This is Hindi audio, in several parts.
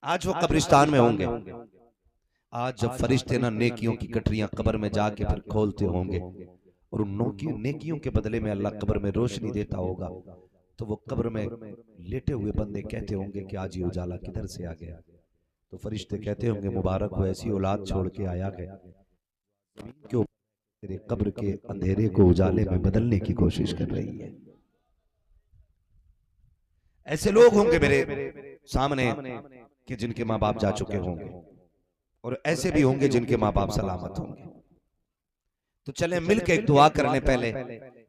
आज वो कब्रिस्तान में होंगे। आज जब फरिश्ते ना नेकियों की गठरियां कब्र में जाके फिर खोलते होंगे और उन नेकियों के बदले में अल्लाह कब्र में रोशनी देता होगा, तो वो कब्र में लेटे हुए बंदे कहते होंगे कि आज ये उजाला किधर से आ गया। तो फरिश्ते कहते होंगे मुबारक हो, ऐसी औलाद छोड़ के आया है क्यों तेरे कब्र के अंधेरे को उजाले में बदलने की कोशिश कर रही है। ऐसे लोग होंगे मेरे सामने कि जिनके माँ बाप जा चुके होंगे, और ऐसे भी होंगे जिनके माँ बाप सलामत होंगे। तो चले मिलकर एक दुआ करने पहले,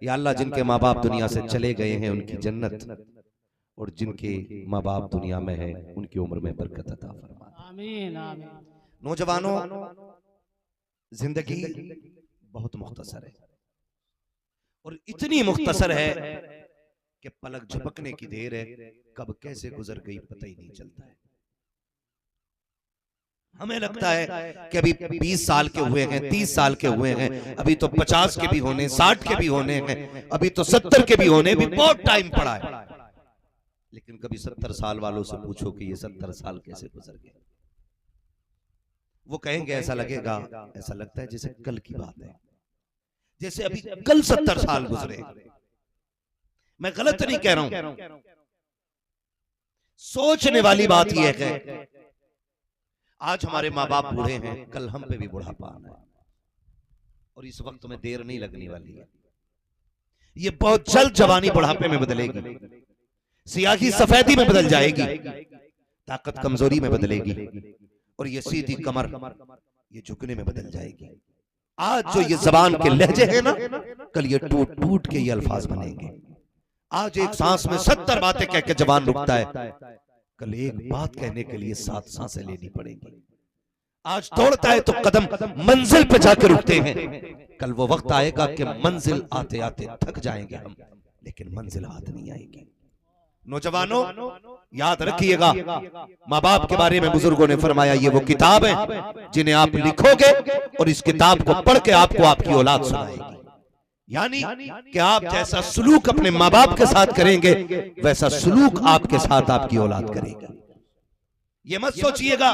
या अल्लाह जिनके माँ बाप दुनिया से चले गए हैं उनकी जन्नत, और जिनके माँ बाप दुनिया में हैं उनकी उम्र में बरकत अता फरमा। आमीन आमीन। नौजवानों, जिंदगी बहुत मुख्तसर है, और इतनी मुख्तसर है कि पलक झपकने की देर है, कब कैसे गुजर गई पता ही नहीं चलता है। हमें लगता है कि अभी 20 साल के हुए हैं, 30 साल के हुए हैं, अभी तो 50 के भी होने, 60 के भी होने हैं, अभी तो 70 के भी होने, भी बहुत टाइम पड़ा है। लेकिन कभी 70 साल वालों से पूछो कि ये 70 साल कैसे गुजर गए, वो कहेंगे ऐसा लगेगा, ऐसा लगता है जैसे कल की बात है, जैसे अभी कल 70 साल गुजरे। मैं गलत नहीं कह रहा हूं, सोचने वाली बात यह है आज हमारे माँ बाप बूढ़े हैं, कल हम पे भी बुढ़ापा आना है, और इस वक्त में देर नहीं लगने वाली है। ये बहुत जल्द जवानी बुढ़ापे में बदलेगी, सियाही सफेदी में बदल जाएगी, ताकत कमजोरी में बदलेगी, और ये सीधी कमर ये झुकने में बदल जाएगी। आज जो ये जबान के लहजे हैं ना, कल ये टूट टूट के ये अल्फाज बनेंगे। आज एक सांस में 70 बातें कह के जबान रुकता है, कल एक बात कहने के लिए 7 सांसें लेनी पड़ेगी। आज दौड़ता है तो कदम मंजिल पे जाकर रुकते हैं, कल वो वक्त आएगा कि मंजिल आते आते थक जाएंगे हम, लेकिन मंजिल हाथ नहीं आएगी। नौजवानों, याद रखिएगा, माँ बाप के बारे में बुजुर्गों ने फरमाया ये वो किताब है जिन्हें आप लिखोगे और इस किताब को पढ़ के आपको आपकी औलाद सुनाएगी। यानी कि आप जैसा सलूक अपने माँ बाप के साथ करेंगे, वैसा सलूक आपके साथ आपकी औलाद करेगा। ये मत सोचिएगा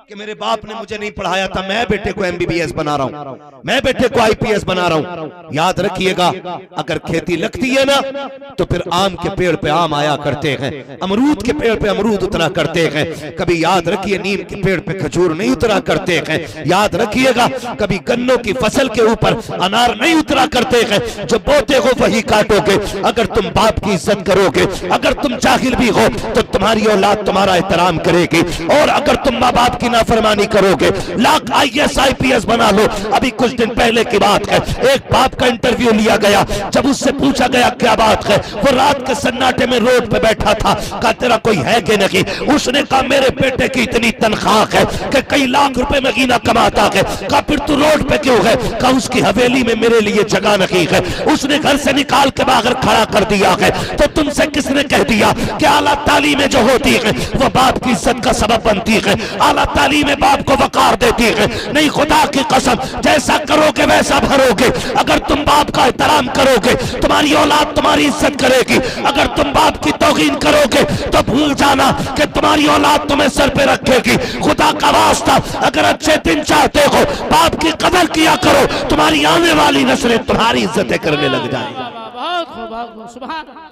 कि मेरे बाप ने मुझे नहीं पढ़ाया था, मैं बेटे को एमबीबीएस बना रहा हूं, मैं बेटे को आईपीएस बना रहा हूं। याद रखिएगा, अगर खेती लगती है ना तो फिर आम के पेड़ पे आम आया करते हैं, अमरूद के पेड़ पे अमरूद उतरा करते हैं। कभी याद रखिए नीम के पेड़ पे खजूर नहीं उतरा करते हैं। याद रखिएगा, कभी गन्नों की फसल के ऊपर अनार नहीं उतरा करते हैं। जो बोते हो वही काटोगे। अगर तुम बाप की इज्जत करोगे, अगर तुम जाहिल भी हो तो तुम्हारी औलाद तुम्हारा एहतराम करेगी, और अगर तुम माँ बाप की नाफरमानी करोगे, लाख आईएएस आईपीएस बना लो। अभी कुछ दिन पहले की बात है, एक बाप का इंटरव्यू लिया गया, जब उससे पूछा गया क्या बात है, वो रात के सन्नाटे में रोड पे बैठा था, कहा तेरा कोई है कि नहीं। उसने कहा मेरे बेटे की इतनी तनख्वाह है कि कई लाख रुपए महीना कमाता है। कहा फिर तू रोड पे क्यों है, कहा उसकी हवेली में मेरे लिए जगह नहीं है, उसने घर से निकाल के बाहर खड़ा कर दिया है। तो तुमसे किसने कह दिया कि आला तालीमें जो होती है वो बाप की इज्जत का सबब बनती है, आला तालीम बाप को वकार देती है। नहीं, खुदा की कसम, जैसा करोगे वैसा भरोगे। अगर तुम बाप का एहतराम करोगे, तुम्हारी औलाद तुम्हारी इज्जत करेगी। अगर तुम बाप की तौहीन करोगे तो भूल जाना कि तुम्हारी औलाद तुम्हें सर पे रखेगी। खुदा का वास्ता, अगर अच्छे दिन चाहते हो, बाप की कदर किया करो, तुम्हारी आने वाली नस्लें तुम्हारी इज्जतें करने लग जाएंगी। बहुत खूब, बहुत खूब, सुभान अल्लाह।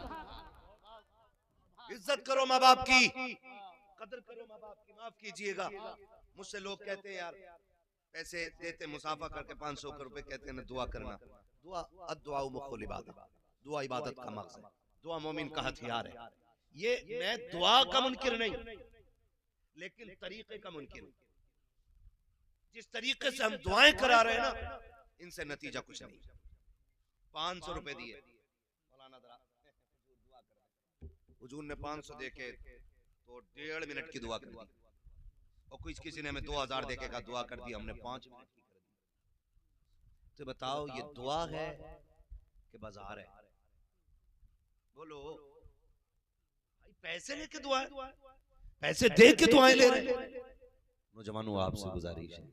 इज्जत करो माँ बाप की, कदर करो माँ बाप की। माफ कीजिएगा, मुझसे लोग कहते हैं यार पैसे देते मुसाफा करके 500 रुपए, कहते हैं ना दुआ करना। दुआ अद्दुआ मुख्कुल इबादत, दुआ इबादत का मकसद, दुआ मोमिन का हथियार है। ये मैं दुआ का मुनकिर नहीं, लेकिन तरीके का मुनकिर। जिस तरीके से हम दुआएं करा रहे हैं ना, इनसे नतीजा कुछ नहीं। 500 रुपए दिए, हुजूर ने 500 देके तो 1.5 मिनट की दुआ कर दी, और किसी ने हमें 2000 देके का दुआ कर दी, हमने 5 मिनट की कर दी। तो बताओ ये दुआ है कि बाजार है? बोलो भाई, पैसे लेके दुआ, पैसे दे के दुआएं ले रहे हैं। नौजवानों, आपसे गुजारिश है,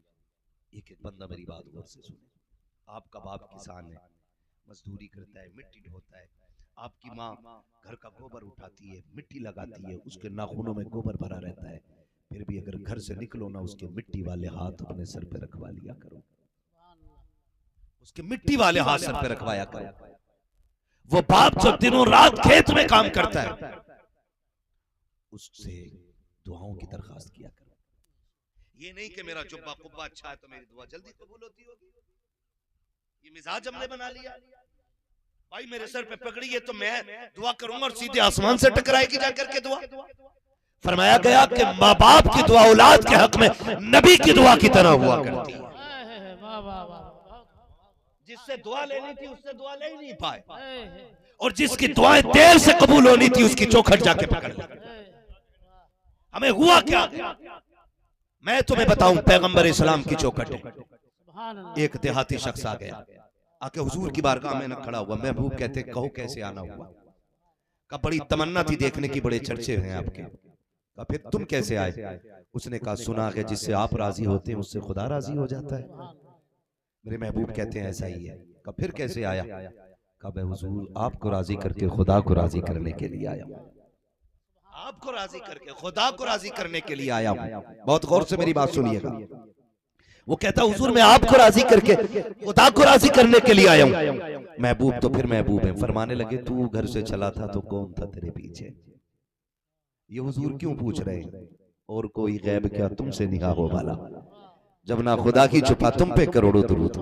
एक एक बंदा मेरी बात गौर से सुने। आपका बाप किसान है, मजदूरी करता है, मिट्टी ढोता है। आपकी माँ घर का गोबर उठाती है, मिट्टी लगाती है, उसके नाखूनों में गोबर भरा रहता है। फिर भी अगर घर से निकलो ना, उसके मिट्टी वाले हाथ अपने सर पे रखवा लिया करो, उसके मिट्टी वाले हाथ सर पे रखवाया करो। वो बाप जो दिनों रात खेत में काम करता है, उससे दुआओं की दरखास्त किया करो। ये नहीं कि मेरा जुब्बा कुब्बा अच्छा है तो मेरी दुआ जल्दी कबूल होती होगी। ये मिजाज हमने बना लिया। भाई मेरे सर पे पकड़ी है तो मैं दुआ करूंगा और सीधे आसमान से टकराएगी जाकर के दुआ। फरमाया गया कि माँ बाप की दुआ औलाद के हक में नबी की दुआ की तरह हुआ करती है। जिससे दुआ लेनी थी उससे दुआ ले ही नहीं पाए, और जिसकी दुआएं देर से कबूल होनी थी उसकी चौखट जाके पकड़ ली। हमें हुआ क्या? मैं तुम्हें बताऊं, पैगंबर इस्लाम की चौखट है। एक देहाती शख्स आ गया, आके हुजूर की बारगाह में न खड़ा हुआ। महबूब कहते कहो कैसे आना हुआ? का बड़ी तमन्ना थी देखने की, बड़े चर्चे हैं आपके। का फिर तुम कैसे आए? उसने कहा सुना है जिससे आप राजी होते हैं उससे खुदा राजी हो जाता है। मेरे महबूब कहते हैं ऐसा ही है। का फिर कैसे आया? का मैं हुजूर आपको राजी करके खुदा को राजी करने के लिए आया हूं। आपको राजी करके खुदा को राजी करने के लिए आया हूं। बहुत गौर से मेरी बात सुनिएगा। वो कहता हुजूर मैं आपको राजी करके खुदा को राजी करने के लिए आया हूं। महबूब तो फिर महबूब है। फरमाने लगे तू घर से चला था तो कौन था तेरे पीछे? ये हुजूर क्यों पूछ रहे हैं? और कोई गैब क्या तुमसे निगाह हो वाला? जब ना खुदा की छुपा तुम पे करोड़ों दुरूद।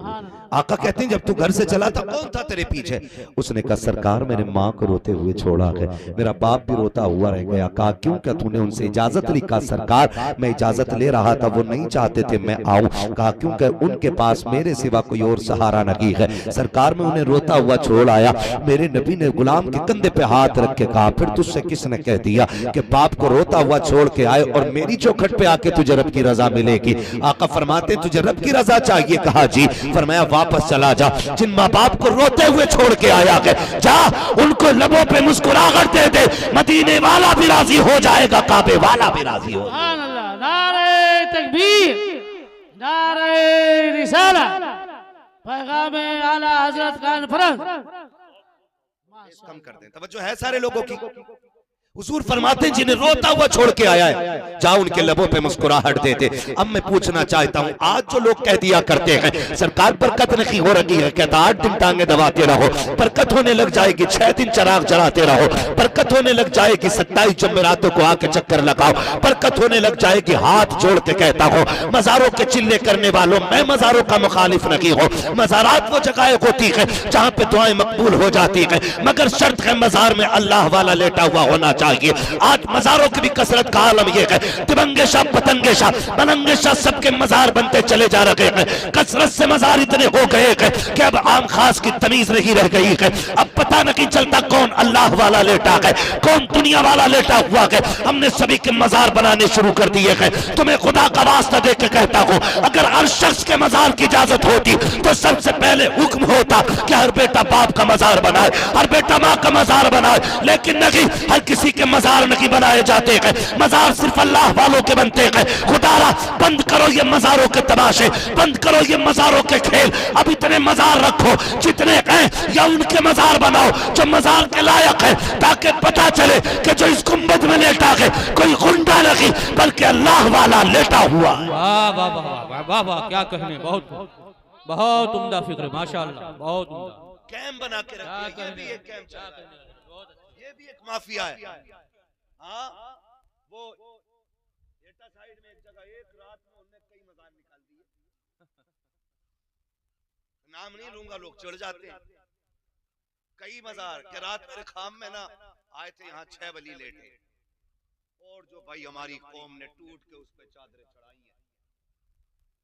आका कहते हैं जब तू घर से चला था कौन था तेरे पीछे? उसने कहा सरकार मैंने माँ को रोते हुए छोड़ा है, मेरा बाप भी रोता हुआ रह गया। कहा क्यों? क्या तूने उनसे इजाजत ली? कहा सरकार मैं इजाजत ले रहा था, वो नहीं चाहते थे मैं आऊं। कहा क्योंकि उनके पास मेरे सिवा कोई और सहारा नहीं है। सरकार में उन्हें रोता हुआ छोड़ आया। मेरे नबी ने गुलाम के कंधे पे हाथ रख के कहा फिर तुझसे किसने कह दिया कि बाप को रोता हुआ छोड़ के आए और मेरी चौखट पे आके तुझे रब की रजा मिलेगी? आका फरमाते तुझे रब की रजा चाहिए? कहा जी। फरमाया वापस चला जा, जिन माँ बाप को रोते हुए छोड़ के आया है जा उनको लबों पे मुस्कुराहट दे दे, मदीने वाला भी राजी हो जाएगा, काबे वाला भी राजी हो। नारे तकबीर, नारे रिसालत, पैगाम आला हजरत कॉन्फ्रेंस। कम कर दें, तवज्जो है सारे लोगों की। हुजूर फरमाते हैं जिन्हें रोता हुआ छोड़ के आया है जा उनके लबों पे मुस्कुराहट दे दे। अब मैं पूछना चाहता हूं, आज जो लोग कह दिया करते हैं सरकार बरकत नहीं हो रही है, कहता 8 दिन टांगे दबाते रहो बरकत होने लग जाएगी, 6 दिन चिराग जलाते रहो बरकत होने लग जाएगी, 27 जुमेरातों को आके चक्कर लगाओ बरकत होने लग जाएगी। हाथ जोड़ के कहता हूं मजारों के चिल्ले करने वालों, मैं मजारों का मुखालिफ नहीं हूं। मजारात वो जगह होती है जहां पे दुआएं मकबूल हो जाती है, मगर शर्त है मजार में अल्लाह वाला लेटा हुआ होना चाहिए। आज मजारों की भी कसरत का आलम यह है, तिरंगे शाह पतंगे शाह बनंगे शाह सबके मजार बनते चले जा रहे हैं। कसरत से मजार इतने हो गए हैं कि अब आम खास की तमीज नहीं रह गई है। अब पता नहीं चलता कौन अल्लाह वाला लेटा है कौन दुनिया वाला लेटा हुआ है। हमने सभी के मजार बनाने शुरू कर दिए हैं। तुम्हें खुदा का वास्ता दे के कहता हूं अगर हर शख्स के मजार की इजाजत होती तो सबसे पहले हुक्म होता कि हर बेटा बाप का मजार बनाए, हर बेटा माँ का मजार बनाए, लेकिन नहीं, हर किसी के मजार नहीं बनाए जाते हैं। मजार सिर्फ अल्लाह वालों के बनते हैं। खुदारा बंद करो ये मजारों के तमाशे, बंद करो ये मजारों के खेल। अब इतने मजार रखो जितने हैं या उनके मजार बनाओ जो मजार के लायक है, ताकि पता चले कि जो इस गुंबद में लेटा है कोई गुंडा नहीं बल्कि अल्लाह वाला लेटा हुआ। वाह वाह वाह वाह वाह, क्या कहने, बहुत बहुत उम्दा फिक्र, माशाअल्लाह, बहुत उम्दा। कैंप बना के रखिए, ये भी एक कैंप चल रहा है, ये भी एक माफिया है। हाँ वो एटा साइड में एक जगह एक रात में उन्होंने कई मजार निकाल दिए, नाम नहीं लूंगा, लोग चढ़ जाते हैं। कई मजार के रात मेरे खाम में ना आए थे, यहाँ 6 वली लेटे और जो भाई हमारी कौम ने टूट के उस पे चादरें चढ़ाई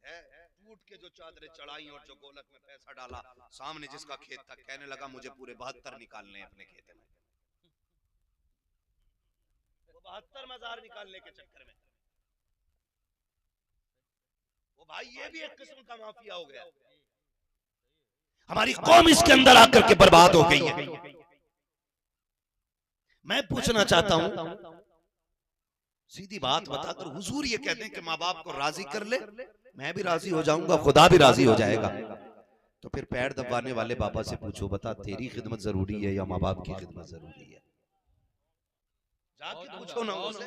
है, टूट के जो चादरें चढ़ाई और जो गोलक में पैसा डाला, सामने जिसका खेत था कहने लगा मुझे पूरे 72 निकालने हैं अपने खेत में। 72 मजार निकालने के चक्कर में वो भाई ये भी एक किस्म का माफिया हो गया। हमारी कौम इसके अंदर आकर के बर्बाद हो गई है। मैं पूछना चाहता हूं, सीधी बात बताकर हुजूर ये कहते हैं कि माँ बाप को राजी कर ले, मैं भी राजी हो जाऊंगा, खुदा भी राजी हो जाएगा। तो फिर पैर दबाने वाले बाबा से पूछो बता तेरी खिदमत जरूरी है या माँ बाप की खिदमत जरूरी है? जाके पूछो ना उनसे।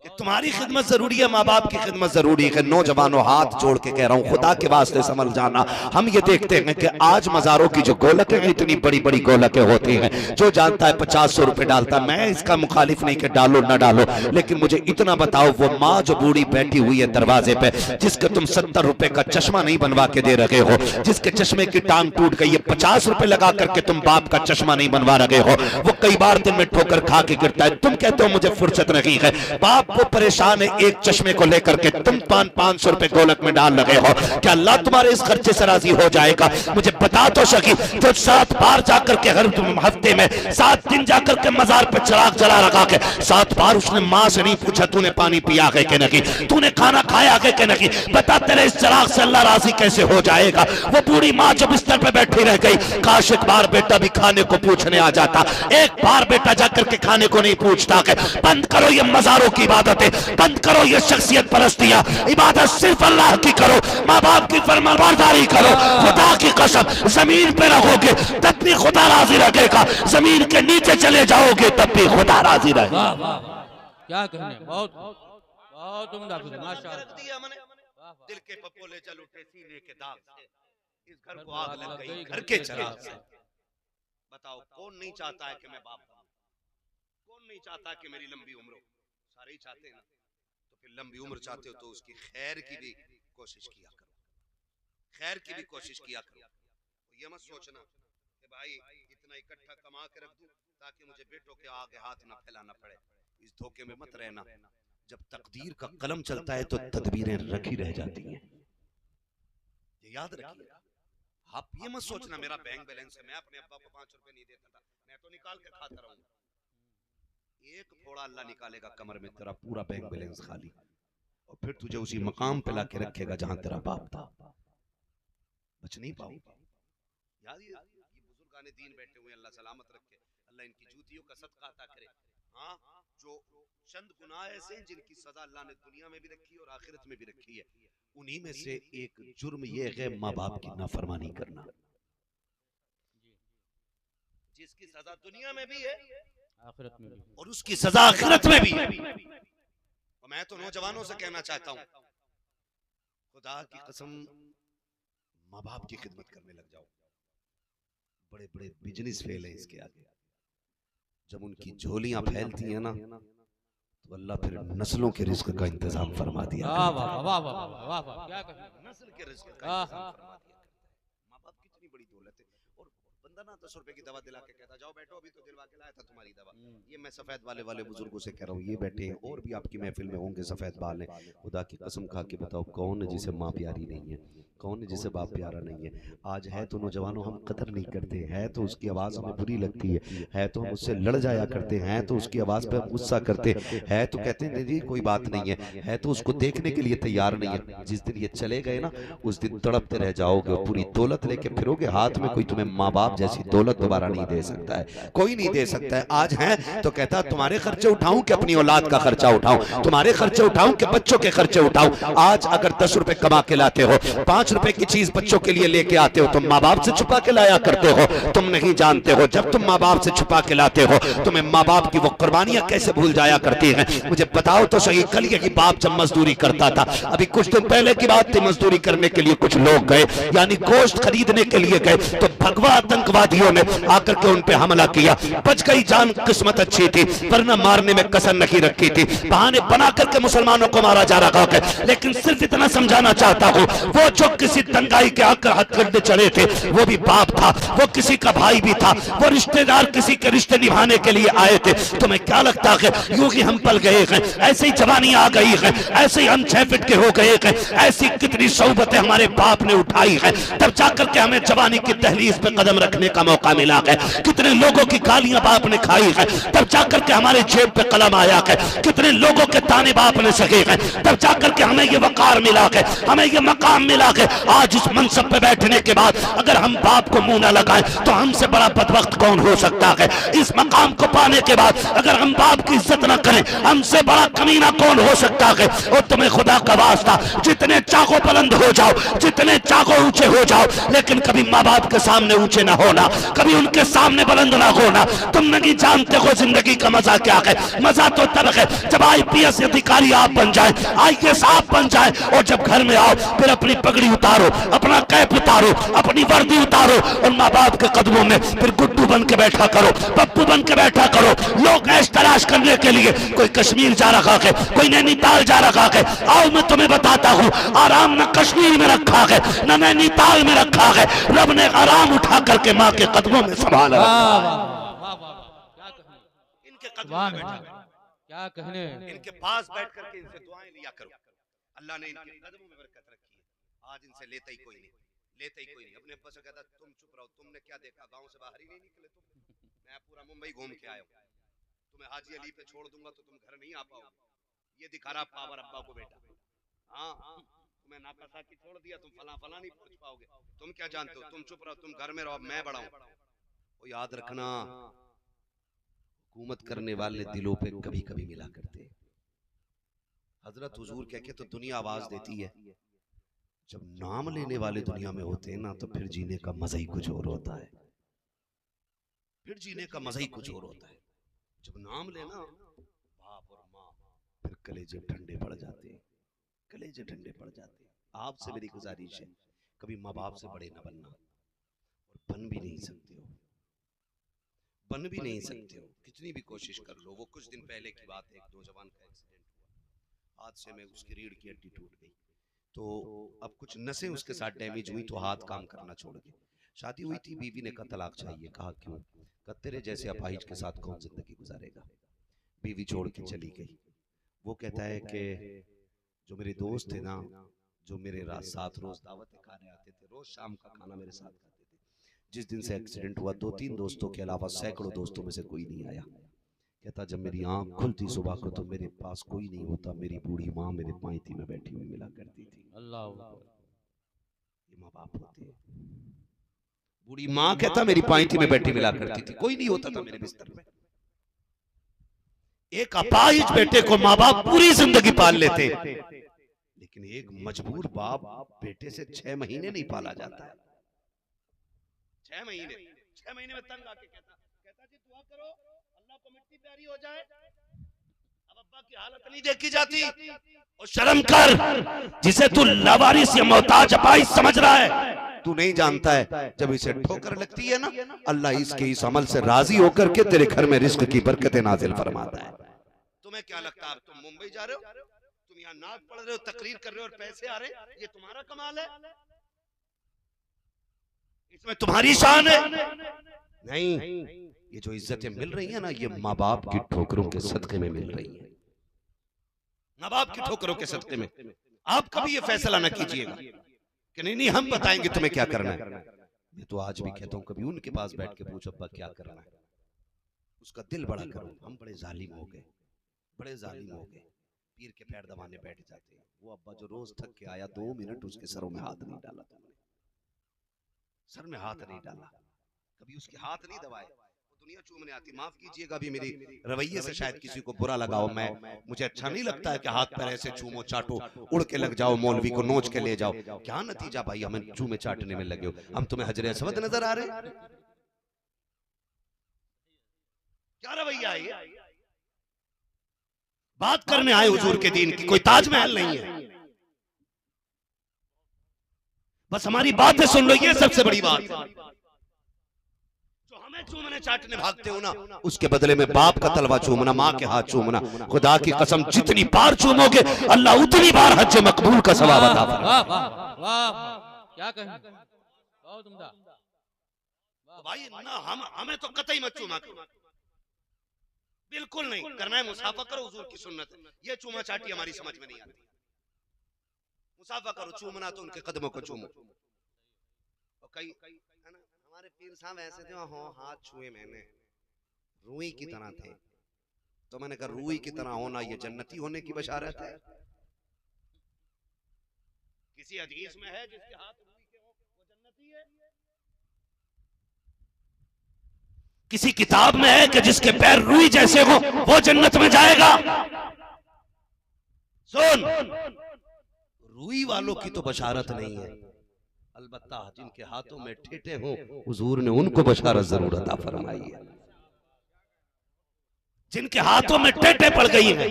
कि तुम्हारी खिदमत जरूरी है, माँ बाप की खिदमत जरूरी है। नौजवानों, हाथ जोड़ के कह रहा हूँ, खुदा के वास्ते समझ जाना। हम ये देखते हैं कि आज मज़ारों की जो गोलकें हैं, इतनी बड़ी बड़ी गोलकें होती हैं। जो जानता है 50-100 रुपए डालता। मैं इसका मुखालिफ नहीं कि डालो ना डालो, लेकिन मुझे इतना बताओ, वो माँ जो बूढ़ी बैठी हुई है दरवाजे पे, जिसके तुम 70 रुपए का चश्मा नहीं बनवा के दे रहे हो, जिसके चश्मे की टांग टूट गई है, 50 रुपए लगा करके तुम बाप का चश्मा नहीं बनवा रहे हो, वो कई बार दिन में ठोकर खा के गिरता है, तुम कहते हो मुझे फुर्सत नहीं है। बाप वो परेशान है एक चश्मे को लेकर के, तुम 500 रुपए गोलक में डाल रहे हो। क्या अल्लाह तुम्हारे इस खर्चे से राजी हो जाएगा? मुझे बता तो सकी, जो 7 बार जाकर के हर हफ्ते में 7 दिन जाकर के मजार पे चिराग जला रखा के 7 बार उसने माँ से नहीं पूछा तूने पानी पिया है कि नहीं, तूने खाना खाया है कि नहीं, बता तेरे इस चिराग से अल्लाह राजी कैसे हो जाएगा? वो बूढ़ी माँ जब बिस्तर पे बैठी रह गई, काश एक बार बेटा भी खाने को पूछने आ जाता। एक बार बेटा जाकर के खाने को नहीं पूछता कि बंद करो ये मजारों की इबादतें, बंद करो ये शख्सियत परस्तियां, इबादत सिर्फ अल्लाह की करो, माँ बाप की फरमाबरदारी करो। खुदा की कसम, जमीन पे रहोगे तब भी खुदा राजी रखेगा, जमीन के नीचे चले जाओगे तब भी खुदा राजी रहेगा। वाह वाह वाह, क्या कहने, बहुत बहुत उम्दा फिक्र, माशाअल्लाह। दिल के पपोले चल उठे सीने के दाग से, इस घर को आग लग गई घर के चिराग से। बताओ कौन नहीं चाहता है कि मैं बाप हूं? कौन नहीं चाहता कि मेरी लंबी उम्र हो? सारे ही चाहते हैं ना। तो फिर लंबी उम्र चाहते हो तो उसकी खैर की भी कोशिश किया करो, खैर की भी कोशिश किया करो। तो ये मत सोचना कि भाई इतना इकट्ठा कमा के रख दूं ताकि मुझे बेटों के आगे हाथ ना फैलाना पड़े। इस धोखे में मत रहना। जब तकदीर का कलम चलता है तो तदबीरें रखी रह जाती हैं, ये याद रखिए। आप ये मत सोचना मेरा बैंक बैलेंस है, मैं अपने अब्बा को 5 रुपए नहीं देता था, मैं तो निकाल के खाता रहूंगा। एक फोड़ा अल्लाह निकालेगा कमर में, तेरा पूरा बैंक बैलेंस खाली, और फिर तुझे उसी मकाम पे लाके रखेगा जहां तेरा बाप था। बच नहीं पाओगे। याद ये बुजुर्गाने दीन बैठे हुए, अल्लाह सलामत रखे, अल्लाह इनकी जूतियों का सदका अता करे। हाँ, जो चंद गुनाह ऐसे हैं जिनकी सजा अल्लाह ने दुनिया में भी रखी है और आखिरत में भी रखी है, उन्हीं में से एक जुर्म ये है माँ बाप की नाफरमानी करना, जिसकी सजा दुनिया में भी है आखिरत में भी, और उसकी सजा आखिरत में भी है। और मैं तो नौजवानों से कहना चाहता हूं, खुदा की कसम माँ बाप की खिदमत करने लग जाओ। बड़े बड़े बिजनेस फेल है इसके आगे। जब उनकी झोलियां फैलती हैं ना तो अल्लाह फिर नस्लों के रिस्क का इंतजाम फरमा दिया। वाह वाह वाह वाह वाह वाह, क्या कहने, नस्ल के रिस्क का इंतजाम फरमा दिया। माँ बाप कितनी बड़ी दौलत है। और बंदा ना 10 रुपए की दवा दिला के कहता जाओ बैठो, अभी तो दिलवा के लाया था तुम्हारी दवा। ये मैं सफेद वाले बुजुर्गों से कह रहा हूँ, ये बैठे हैं और भी आपकी महफिल में होंगे सफेद बाल हैं। खुदा की कसम खा के बताओ कौन है जिसे माँ प्यारी नहीं है, कौन है जिसे बाप प्यारा नहीं है? आज है तो नौजवानों हम कदर नहीं करते हैं, तो उसकी आवाज़ हमें बुरी लगती है तो हम उससे लड़ जाया करते हैं, तो उसकी आवाज़ पर गुस्सा करते हैं, तो कहते हैं जी कोई बात नहीं है तो उसको देखने के लिए तैयार नहीं है। जिस दिन ये चले गए ना उस दिन तड़पते रह जाओगे, पूरी दौलत लेके फिरोगे, हाथ में कोई तुम्हें माँ बाप जैसी दौलत दोबारा नहीं दे सकता है, कोई नहीं दे सकता है। आज है तो कहता तुम्हारे खर्चे उठाऊं कि अपनी औलाद का खर्चा उठाऊं, तुम्हारे खर्चे उठाऊं कि बच्चों के खर्चे उठाऊं। आज अगर 10 रुपए कमा के लाते हो, 5 रुपए की चीज बच्चों के लिए लेके आते हो, तुम माँ बाप से छुपा के लाया करते हो। तुम नहीं जानते हो जब तुम माँ बाप से छुपा के लाते हो तुम्हें माँ बाप की वो कुर्बानियां कैसे भूल जाया करती हैं। मुझे बताओ तो सही, कल ये बाप जब मजदूरी करता था, अभी कुछ दिन पहले की बात थी, मजदूरी करने के लिए कुछ लोग गए, यानी गोश्त खरीदने के लिए गए, तो भगवा आतंकवादियों ने आकर के उन पे हमला किया। बच गई जान, किस्मत अच्छी थी, वरना मारने में कसर नहीं रखी थी। बहाने बना करके मुसलमानों को मारा जा रहा है। लेकिन सिर्फ इतना समझाना चाहता हूँ, वो जो किसी दंगाई के आकर हथकंडे चढ़े थे वो भी बाप था, वो किसी का भाई भी था, वो रिश्तेदार किसी के रिश्ते निभाने के लिए आए थे। तुम्हें क्या लगता है यूं ही हम पल गए हैं, ऐसे ही जवानी आ गई है, ऐसे ही हम 6 फीट के हो गए हैं? ऐसी कितनी सोबतें हमारे बाप ने उठाई है, तब जाकर के हमें जवानी की दहलीज पे कदम रखने का मौका मिला है। कितने लोगों की गालियां बाप ने खाई है, तब जाकर के हमारे जेब पे कलम आया है। कितने लोगों के ताने बाप ने सहे हैं, तब जाकर के हमें ये वकार मिला है, हमें ये मकाम मिला है। आज इस मनसब पे बैठने के बाद अगर हम बाप को मुंह ना लगाएं तो हमसे बड़ा बदबख्त कौन हो सकता है? इस मकाम को पाने के बाद अगर हम बाप की इज्जत ना करें हमसे बड़ा कमीना कौन हो सकता है? और तुम्हें खुदा का वास्ता, जितने चाहो बुलंद हो जाओ, जितने चाहो ऊंचे हो जाओ, लेकिन कभी माँ बाप के सामने ऊंचे ना होना। होना, कभी उनके सामने बुलंद ना होना। तुम नहीं जानते हो जिंदगी का मजा क्या है। मजा तो तब है जब IPS अधिकारी आप बन जाए, IAS आप बन जाए, और जब घर में आओ फिर अपनी पगड़ी उतारो, अपना कैप उतारो, अपनी वर्दी उतारो, और माँ बाप के कदमों में फिर गुड्डू बन के बैठा करो, पप्पू बन के बैठा करो। लोग ऐश तलाश करने के लिए कोई कश्मीर जा रखा है, कोई नैनीताल जा रखा है। आओ मैं तुम्हें बताता हूँ, आराम न कश्मीर में रखा है न नैनीताल में रखा है, रब ने आराम उठा करके माँ के कदमों में संभाला रखा है। इनके कदमों में बैठा करो, क्या कहने, इनके पास बैठ करके इनसे दुआएं लिया करो। अल्लाह ने इनके कदमों में बरकत रखी है। आज इनसे लेता ही कोई नहीं, लेता ही कोई नहीं। अपने अब्बा से कहता तुम चुप रहो, तुमने क्या देखा, गांव से बाहर ही नहीं निकले तुम। मैं पूरा मुंबई घूम के आया हूं, तुम्हें हाजी अली पे छोड़ दूंगा तो तुम घर नहीं आ पाओगे। ये दिखा रहा पावर अब्बा को बेटा। हाँ, तुम्हें नाकासा की छोड़ दिया, तुम फला फला नहीं पहुंच पाओगे। तुम क्या जानते हो, तुम चुप रहो, तुम घर में रहो, मैं बड़ा हूं। वो याद रखना, हुकूमत करने वाले दिलों पे कभी कभी मिला करते। हजरत हुजूर कह के तो दुनिया आवाज देती है, जब नाम लेने वाले दुनिया में होते हैं ना तो फिर जीने का मजा ही कुछ और होता है। फिर जीने का मजा ही कुछ और होता है। जब नाम लेना बाप और माँ, फिर कलेजे ठंडे पड़ जाते हैं, कलेजे ठंडे पड़ जाते हैं। आपसे मेरी गुजारिश है, कभी माँ बाप से बड़े न बनना, और बन भी नहीं सकते हो, बन भी नहीं सकते हो, कितनी भी कोशिश कर लो। वो कुछ दिन पहले की बात है, एक नौजवान का एक्सीडेंट हुआ, हादसे में उसकी रीढ़ की हड्डी टूट गई। तो अब कुछ नसें उसके साथ डैमेज हुई तो हाथ काम करना छोड़ गए। शादी हुई थी, बीवी ने कहा तलाक चाहिए। कहा क्यों? कहा तेरे जैसे अपाहिज के साथ कौन जिंदगी गुजारेगा। बीवी छोड़ के चली गई। वो कहता है कि जो मेरे दोस्त थे ना, जो मेरे साथ रोज दावत खाने आते थे, रोज शाम का खाना मेरे साथ खाते थे, जिस दिन से एक्सीडेंट हुआ 2-3 दोस्तों के अलावा सैकड़ों दोस्तों में से कोई नहीं आया। कहता जब मेरी आंख खुलती सुबह को तो मेरे पास कोई नहीं होता, मेरी बूढ़ी माँ मेरे पायती में बैठी हुई मिला करती थी। अल्लाह, ये माँ बाप होते हैं। बूढ़ी माँ कहता मेरी पायती में बैठी मिला करती थी, कोई नहीं होता था मेरे बिस्तर में। एक अपाहिज बेटे को माँ बाप पूरी जिंदगी पाल लेते, लेकिन एक मजबूर बाप बेटे से 6 महीने नहीं पाला जाता है। 6 महीने में तंग आके कहता जी दुआ करो अल्लाह को मिट्टी प्यारी हो जाए। अब अब्बा की हालत नहीं देखी जाती। और शर्म कर, जिसे तू लावारिस या मोहताज अपाहिज समझ रहा है, तू नहीं जानता है जब इसे ठोकर लगती है ना, अल्लाह इसके इस अमल से राजी होकर के तेरे घर में रिस्क की बरकतें नाजिल फरमाता है। तुम्हें क्या लगता है तुम मुंबई जा रहे हो, तुम यहाँ नाच पढ़ रहे हो, तकरीर कर रहे हो और पैसे आ रहे, ये तुम्हारा कमाल है, इसमें तुम्हारी शान है? नहीं, ये जो इज्जतें मिल रही है ना, ये माँ बाप की ठोकरों के सदके में मिल रही है। माँ बाप की ठोकरों के सदके में। आप कभी ये फैसला ना कीजिएगा कि नहीं हम बताएंगे तुम्हें क्या करना है। मैं तो आज भी कहता हूँ कभी उनके पास बैठ के पूछो अब्बा क्या करना है, उसका दिल बड़ा करो। हम बड़े जालिम हो गए, बड़े जालिम हो गए, पीर के पैर दबाने बैठ जाते हैं। वो अब्बा जो रोज थक के आया 2 मिनट उसके सरों में हाथ नहीं डाला, तुमने सर में हाथ नहीं डाला, कभी उसके हाथ नहीं दबाए, वो दुनिया चूमने आती। माफ कीजिएगा अभी मेरी रवैये से शायद किसी को बुरा लगाओ, मुझे अच्छा नहीं लगता है कि हाथ पैर ऐसे चूमो चाटो, उड़ के लग जाओ, मौलवी को नोच के ले जाओ। क्या नतीजा भाई, हमें चूमे चाटने में लगे हो, हम तुम्हें हजरे असवद नजर आ रहे? क्या रवैया है ये? बात करने आए हुजूर के दीन की, कोई ताजमहल नहीं है। बस हमारी बातें सुन लो, ये सबसे बड़ी बात। जो हमें चूमने चाटने भागते हो ना, उसके बदले में बाप का तलवा चूमना, माँ के हाथ चूमना, खुदा की कसम जितनी बार चूमोगे अल्लाह उतनी बार हज मकबूल का सवाब अता फरमाएगा। वाह, क्या कहें, बहुत उम्दा। भाई ना हमें तो कतई मत चूमा करो, बिल्कुल नहीं करना है। मुसाफा करो, हुजूर की सुन्नत है। ये चूमा चाटी हमारी समझ में नहीं आती। मुसाफा करो, चूमना तो उनके कदमों को चूमो। और कई है ना, हमारे पीर साहब ऐसे थे, हो हाथ छुए मैंने, रूई की तरह थे। तो मैंने कहा रूई की तरह होना ये जन्नती होने की बशारत है? किसी हदीस में है जिसके हाथ रूई के हो वो जन्नती है? किसी किताब में है कि जिसके पैर रूई जैसे हो वो जन्नत में जाएगा? सुन, रूई वालों की तो बशारत नहीं है, अलबत्ता जिनके हाथों में ठेठे हों हुजूर ने उनको बशारत जरूर अता फरमाई है। जिनके हाथों में टेटे पड़ गई हैं।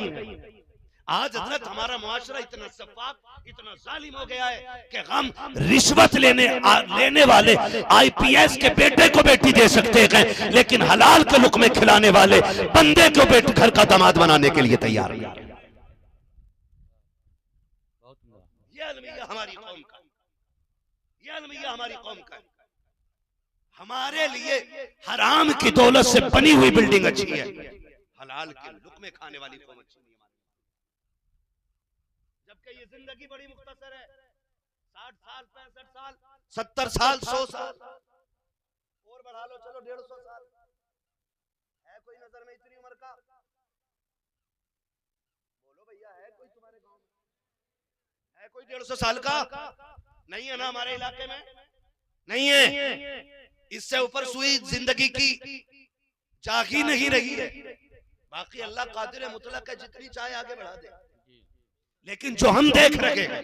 आज हजरत हमारा मुआशरा इतना सफाक, इतना जालिम हो गया है कि हम रिश्वत लेने वाले आईपीएस के बेटे को बेटी दे सकते हैं, लेकिन हलाल के लुक़मे खिलाने वाले बंदे को बेटे घर का दामाद बनाने के लिए तैयार नहीं। ये अलमिया हमारी कौम का, ये अलमिया हमारी कौम का। हमारे लिए हराम की दौलत से बनी हुई बिल्डिंग अच्छी है, हलाल के लुक़मे खाने वाली कौम अच्छी नहीं। जबकि ये जिंदगी बड़ी मुख्तसर है, 60 साल 65 साल 70 साल 100 साल और बढ़ा लो, चलो 150 साल है। कोई नजर में इतनी उम्र का? बोलो भैया, है कोई तुम्हारे गांव में? है कोई 150 साल का? नहीं है ना, हमारे इलाके में नहीं है। इससे ऊपर सुई जिंदगी की जागी नहीं रही है। बाकी अल्लाह कादिर मुतलक है, जितनी चाहे आगे बढ़ा दे। लेकिन जो हम देख रहे हैं,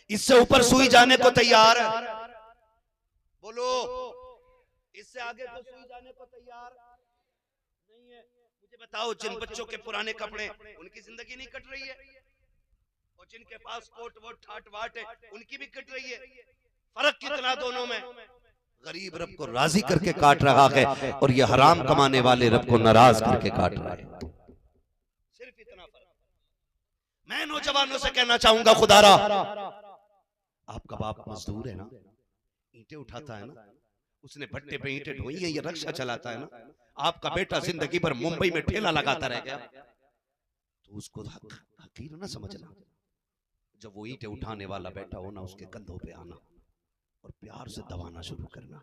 इससे ऊपर सुई जाने को तैयार है। बोलो, इससे आगे तो सुई जाने को तैयार नहीं है। मुझे बताओ, जिन बच्चों के पुराने कपड़े, उनकी जिंदगी नहीं कट रही है, और जिनके पास कोट वोट ठाट वाट है, उनकी भी कट रही है। फर्क कितना दोनों में? गरीब रब को राजी करके काट रहा है, और ये हराम कमाने वाले रब को नाराज करके काट रहा है। सिर्फ इतना फर्क। मैं नौजवानों से कहना चाहूंगा, खुदारा, आपका बाप मजदूर है ना, ईंटें उठाता है ना, उसने भट्टे पे ईंटें ढोई है, ये रक्षा चलाता है ना। आपका बेटा जिंदगी भर मुंबई में ठेला लगाता रह गया, तो उसको हकीर ना समझना। जब वो ईंटें उठाने वाला बैठा हो ना, उसके कंधों पे आना और प्यार से दबाना शुरू करना।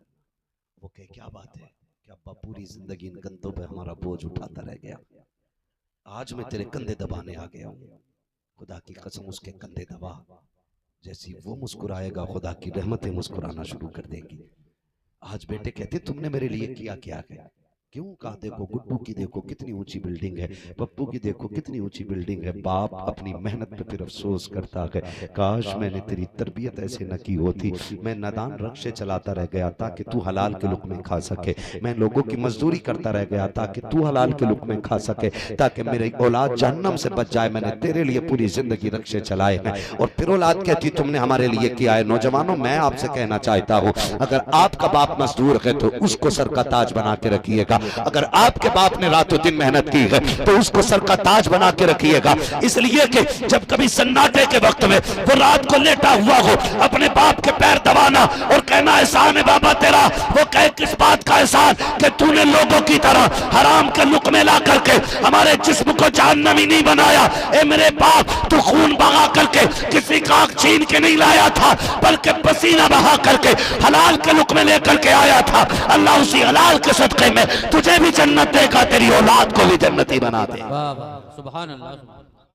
वो कहे, क्या बात है कि अब्बा पूरी जिंदगी इन कंधों पे हमारा बोझ उठाता रह गया, आज मैं तेरे कंधे दबाने आ गया हूँ। खुदा की कसम, उसके कंधे दबा, जैसी वो मुस्कुराएगा खुदा की रहमतें मुस्कुराना शुरू कर देंगी। आज बेटे कहते, तुमने मेरे लिए किया क्या है? क्यों? कहा, देखो गुड्डू की देखो कितनी ऊंची बिल्डिंग है, पप्पू की देखो कितनी ऊंची बिल्डिंग है। बाप अपनी मेहनत पे फिर अफसोस करता है, काश मैंने तेरी तरबियत ऐसे न की होती। मैं नादान रक्शे चलाता रह गया ताकि तू हलाल के लुक़मे खा सके, मैं लोगों की मजदूरी करता रह गया ताकि तू हलाल के लुक़मे खा सके, ताकि मेरी औलाद जहन्नम से बच जाए। मैंने तेरे लिए पूरी जिंदगी रक्शे चलाए हैं। और फिर औलाद कहती, तुमने हमारे लिए किया है। नौजवानों, मैं आपसे कहना चाहता हूँ, अगर आपका बाप मजदूर है तो उसको सर का ताज बना के रखिएगा। अगर आपके बाप ने रातों दिन मेहनत की है तो उसको सर का ताज बना के रखिएगा। इसलिए कि जब कभी सन्नाटे के वक्त में वो रात को लेटा हुआ हो, अपने बाप के पैर दबाना और कहना, एहसान है बाबा तेरा। वो कहे, किस बात का एहसान? कि तूने लोगों की तरह हराम के लुक़मे ला करके हमारे जिस्म को जहन्नमी नहीं बनाया। ए मेरे बाप, तू खून बहा करके किसी का आँख छीन के नहीं लाया था, बल्कि पसीना बहा करके हलाल के लुक़मे लेकर के आया था। अल्लाह उसी हलाल के सदक़े में तुझे भी जन्नत देगा, तेरी औलाद को भी जन्नती बना दे। वाह वाह, सुभान अल्लाह।